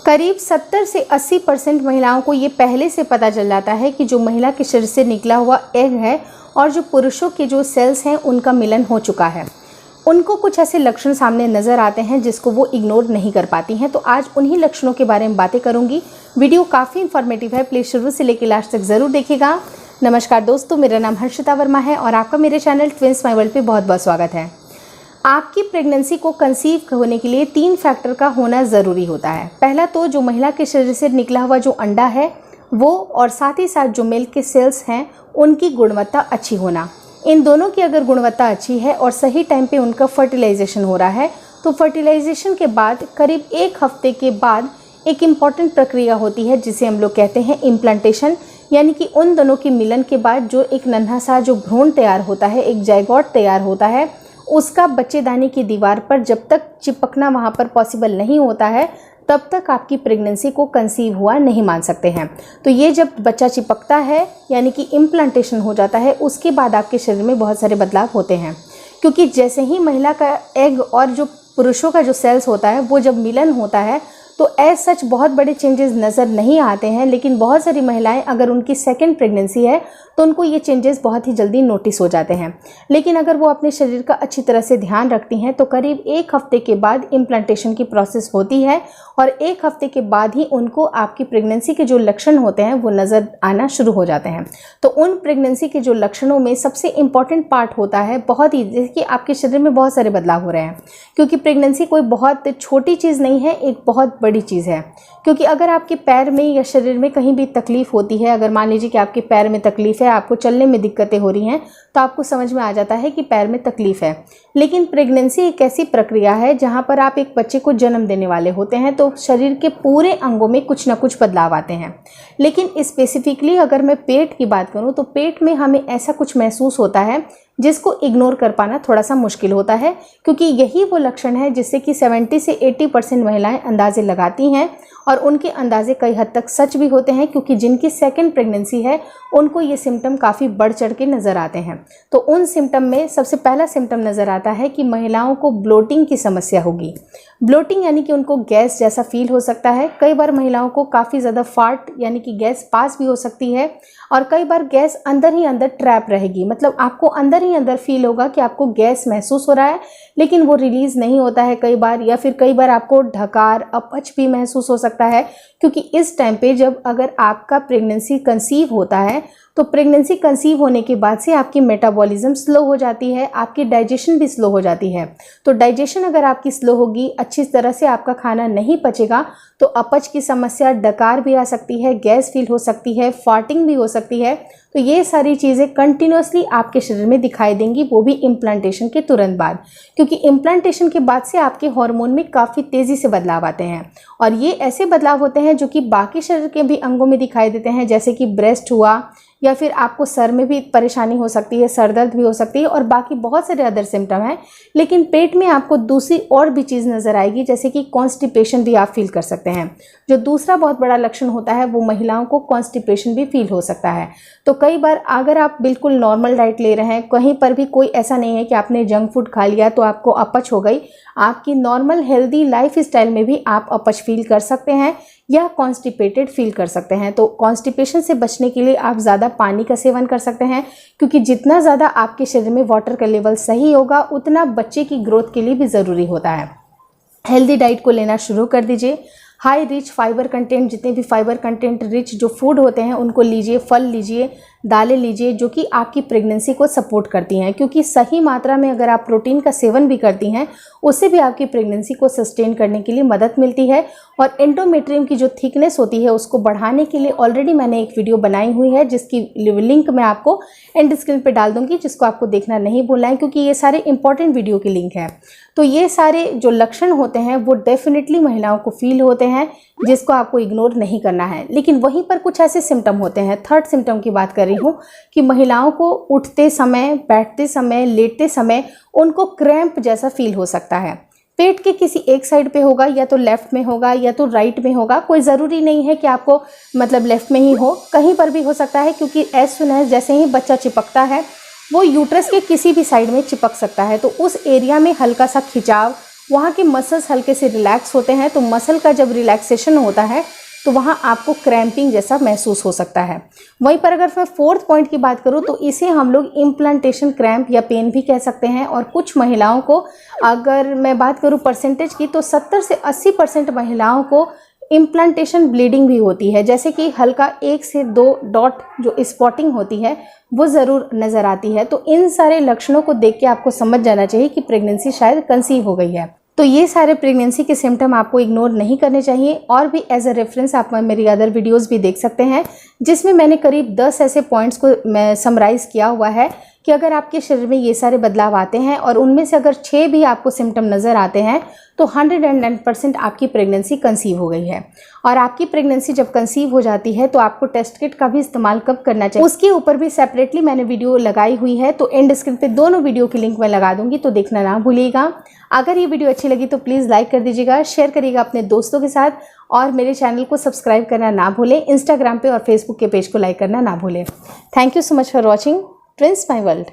करीब 70 से 80% महिलाओं को ये पहले से पता चल जाता है कि जो महिला के शरीर से निकला हुआ एग है और जो पुरुषों के जो सेल्स हैं उनका मिलन हो चुका है। उनको कुछ ऐसे लक्षण सामने नज़र आते हैं जिसको वो इग्नोर नहीं कर पाती हैं। तो आज उन्हीं लक्षणों के बारे में बातें करूंगी। वीडियो काफ़ी इन्फॉर्मेटिव है, प्लीज़ शुरू से लेकर लास्ट तक ज़रूर देखिएगा। नमस्कार दोस्तों, मेरा नाम हर्षिता वर्मा है और आपका मेरे चैनल ट्विंस माय वर्ल्ड पे बहुत बहुत स्वागत है। आपकी प्रेगनेंसी को कंसीव होने के लिए 3 फैक्टर का होना ज़रूरी होता है। पहला तो जो महिला के शरीर से निकला हुआ जो अंडा है वो, और साथ ही साथ जो मिल्क के सेल्स हैं उनकी गुणवत्ता अच्छी होना। इन दोनों की अगर गुणवत्ता अच्छी है और सही टाइम पे उनका फर्टिलाइजेशन हो रहा है तो फर्टिलाइजेशन के बाद करीब 1 हफ्ते के बाद एक इम्पॉर्टेंट प्रक्रिया होती है जिसे हम लोग कहते हैं इम्प्लांटेशन। यानी कि उन दोनों के मिलन के बाद जो एक नन्हा सा जो भ्रूण तैयार होता है, एक जायगोट तैयार होता है, उसका बच्चेदानी की दीवार पर जब तक चिपकना वहाँ पर पॉसिबल नहीं होता है तब तक आपकी प्रेगनेंसी को कंसीव हुआ नहीं मान सकते हैं। तो ये जब बच्चा चिपकता है यानी कि इम्प्लांटेशन हो जाता है, उसके बाद आपके शरीर में बहुत सारे बदलाव होते हैं। क्योंकि जैसे ही महिला का एग और जो पुरुषों का जो सेल्स होता है वो जब मिलन होता है तो एज सच बहुत बड़े चेंजेस नज़र नहीं आते हैं, लेकिन बहुत सारी महिलाएं अगर उनकी सेकंड प्रेगनेंसी है तो उनको ये चेंजेस बहुत ही जल्दी नोटिस हो जाते हैं। लेकिन अगर वो अपने शरीर का अच्छी तरह से ध्यान रखती हैं तो करीब 1 हफ्ते के बाद इम्प्लांटेशन की प्रोसेस होती है और 1 हफ्ते के बाद ही उनको आपकी प्रेगनेंसी के जो लक्षण होते हैं वो नज़र आना शुरू हो जाते हैं। तो उन प्रेगनेंसी के जो लक्षणों में सबसे इम्पॉर्टेंट पार्ट होता है बहुत ही, जैसे कि आपके शरीर में बहुत सारे बदलाव हो रहे हैं। क्योंकि प्रेगनेंसी कोई बहुत छोटी चीज़ नहीं है, एक बहुत बड़ी चीज़ है। क्योंकि अगर आपके पैर में या शरीर में कहीं भी तकलीफ़ होती है, अगर मान लीजिए कि आपके पैर में तकलीफ़ है, आपको चलने में दिक्कतें हो रही हैं, तो आपको समझ में आ जाता है कि पैर में तकलीफ़ है। लेकिन प्रेगनेंसी एक ऐसी प्रक्रिया है जहाँ पर आप एक बच्चे को जन्म देने वाले होते हैं तो शरीर के पूरे अंगों में कुछ ना कुछ बदलाव आते हैं। लेकिन स्पेसिफिकली अगर मैं पेट की बात करूँ तो पेट में हमें ऐसा कुछ महसूस होता है जिसको इग्नोर कर पाना थोड़ा सा मुश्किल होता है। क्योंकि यही वो लक्षण है जिससे कि 70 से 80% महिलाएं अंदाजे लगाती हैं और उनके अंदाजे कई हद तक सच भी होते हैं। क्योंकि जिनकी सेकंड प्रेगनेंसी है उनको ये सिम्टम काफ़ी बढ़ चढ़ के नज़र आते हैं। तो उन सिम्टम में सबसे पहला सिम्टम नज़र आता है कि महिलाओं को ब्लोटिंग की समस्या होगी। ब्लोटिंग यानी कि उनको गैस जैसा फील हो सकता है। कई बार महिलाओं को काफ़ी ज़्यादा फार्ट यानी कि गैस पास भी हो सकती है और कई बार गैस अंदर ही अंदर ट्रैप रहेगी। मतलब आपको अंदर ही अंदर फील होगा कि आपको गैस महसूस हो रहा है लेकिन वो रिलीज़ नहीं होता है कई बार, या फिर कई बार आपको ढकार, अपच भी महसूस हो सकता है। क्योंकि इस टाइम पे जब अगर आपका प्रेगनेंसी कंसीव होता है तो प्रेगनेंसी कंसीव होने के बाद से आपकी मेटाबॉलिज्म स्लो हो जाती है, आपकी डाइजेशन भी स्लो हो जाती है। तो डाइजेशन अगर आपकी स्लो होगी, अच्छी तरह से आपका खाना नहीं पचेगा तो अपच की समस्या, डकार भी आ सकती है, गैस फील हो सकती है, फार्टिंग भी हो सकती है। तो ये सारी चीज़ें कंटिन्यूसली आपके शरीर में दिखाई देंगी, वो भी इम्प्लांटेशन के तुरंत बाद। क्योंकि इम्प्लांटेशन के बाद से आपके हार्मोन में काफ़ी तेज़ी से बदलाव आते हैं और ये ऐसे बदलाव होते हैं जो कि बाकी शरीर के भी अंगों में दिखाई देते हैं, जैसे कि ब्रेस्ट हुआ, या फिर आपको सर में भी परेशानी हो सकती है, सर दर्द भी हो सकती है और बाकी बहुत सारे अदर सिम्टम हैं। लेकिन पेट में आपको दूसरी और भी चीज़ नज़र आएगी, जैसे कि कॉन्स्टिपेशन भी आप फील कर सकते हैं। जो दूसरा बहुत बड़ा लक्षण होता है वो महिलाओं को कॉन्स्टिपेशन भी फील हो सकता है। तो कई बार अगर आप बिल्कुल नॉर्मल डाइट ले रहे हैं, कहीं पर भी कोई ऐसा नहीं है कि आपने जंक फूड खा लिया तो आपको अपच हो गई, आपकी नॉर्मल हेल्दी लाइफ स्टाइल में भी आप अपच फील कर सकते हैं या कॉन्स्टिपेटेड फील कर सकते हैं। तो कॉन्स्टिपेशन से बचने के लिए आप ज़्यादा पानी का सेवन कर सकते हैं। क्योंकि जितना ज़्यादा आपके शरीर में वाटर का लेवल सही होगा उतना बच्चे की ग्रोथ के लिए भी ज़रूरी होता है। हेल्दी डाइट को लेना शुरू कर दीजिए। हाई रिच फाइबर कंटेंट, जितने भी फाइबर कंटेंट रिच जो फूड होते हैं उनको लीजिए, फल लीजिए, दालें लीजिए, जो कि आपकी प्रेगनेंसी को सपोर्ट करती हैं। क्योंकि सही मात्रा में अगर आप प्रोटीन का सेवन भी करती हैं उससे भी आपकी प्रेगनेंसी को सस्टेन करने के लिए मदद मिलती है। और एंडोमेट्रियम की जो थिकनेस होती है उसको बढ़ाने के लिए ऑलरेडी मैंने एक वीडियो बनाई हुई है जिसकी लिंक मैं आपको एंड स्क्रीन पे डाल दूंगी, जिसको आपको देखना नहीं भूलना है क्योंकि ये सारे इंपॉर्टेंट वीडियो की लिंक है। तो ये सारे जो लक्षण होते हैं वो डेफिनेटली महिलाओं को फील होते हैं, जिसको आपको इग्नोर नहीं करना है। लेकिन वहीं पर कुछ ऐसे सिम्टम होते हैं, थर्ड सिम्टम की बात कर रही हूँ, कि महिलाओं को उठते समय, बैठते समय, लेटते समय उनको क्रैम्प जैसा फील हो सकता है। पेट के किसी एक साइड पे होगा, या तो लेफ्ट में होगा या तो राइट में होगा। कोई ज़रूरी नहीं है कि आपको मतलब लेफ्ट में ही हो, कहीं पर भी हो सकता है। क्योंकि एज सुन एज जैसे ही बच्चा चिपकता है वो यूट्रस के किसी भी साइड में चिपक सकता है। तो उस एरिया में हल्का सा खिंचाव, वहाँ के मसल्स हल्के से रिलैक्स होते हैं। तो मसल का जब रिलैक्सेशन होता है तो वहाँ आपको क्रैम्पिंग जैसा महसूस हो सकता है। वहीं पर अगर मैं फोर्थ पॉइंट की बात करूँ तो इसे हम लोग इम्प्लांटेशन क्रैम्प या पेन भी कह सकते हैं। और कुछ महिलाओं को, अगर मैं बात करूँ परसेंटेज की, तो 70 से 80% महिलाओं को इम्प्लांटेशन ब्लीडिंग भी होती है, जैसे कि हल्का 1 से 2 डॉट जो स्पॉटिंग होती है वो ज़रूर नज़र आती है। तो इन सारे लक्षणों को देख के आपको समझ जाना चाहिए कि प्रेगनेंसी शायद कंसीव हो गई है। तो ये सारे प्रेगनेंसी के सिम्टम आपको इग्नोर नहीं करने चाहिए। और भी एज अ रेफरेंस आप मेरी अदर वीडियोस भी देख सकते हैं, जिसमें मैंने करीब 10 ऐसे पॉइंट्स को मैं समराइज़ किया हुआ है कि अगर आपके शरीर में ये सारे बदलाव आते हैं और उनमें से अगर 6 भी आपको सिम्टम नज़र आते हैं तो 109% आपकी प्रेगनेंसी कंसीव हो गई है। और आपकी प्रेगनेंसी जब कंसीव हो जाती है तो आपको टेस्ट किट का भी इस्तेमाल कब करना चाहिए, उसके ऊपर भी सेपरेटली मैंने वीडियो लगाई हुई है। तो एंड स्क्रीन पे दोनों वीडियो की लिंक मैं लगा दूंगी, तो देखना ना भूलिएगा। अगर ये वीडियो अच्छी लगी तो प्लीज़ लाइक कर दीजिएगा, शेयर करिएगा अपने दोस्तों के साथ, और मेरे चैनल को सब्सक्राइब करना ना भूलें। इंस्टाग्राम पे और फेसबुक के पेज को लाइक करना ना भूलें। Thank you so much for watching twins my world.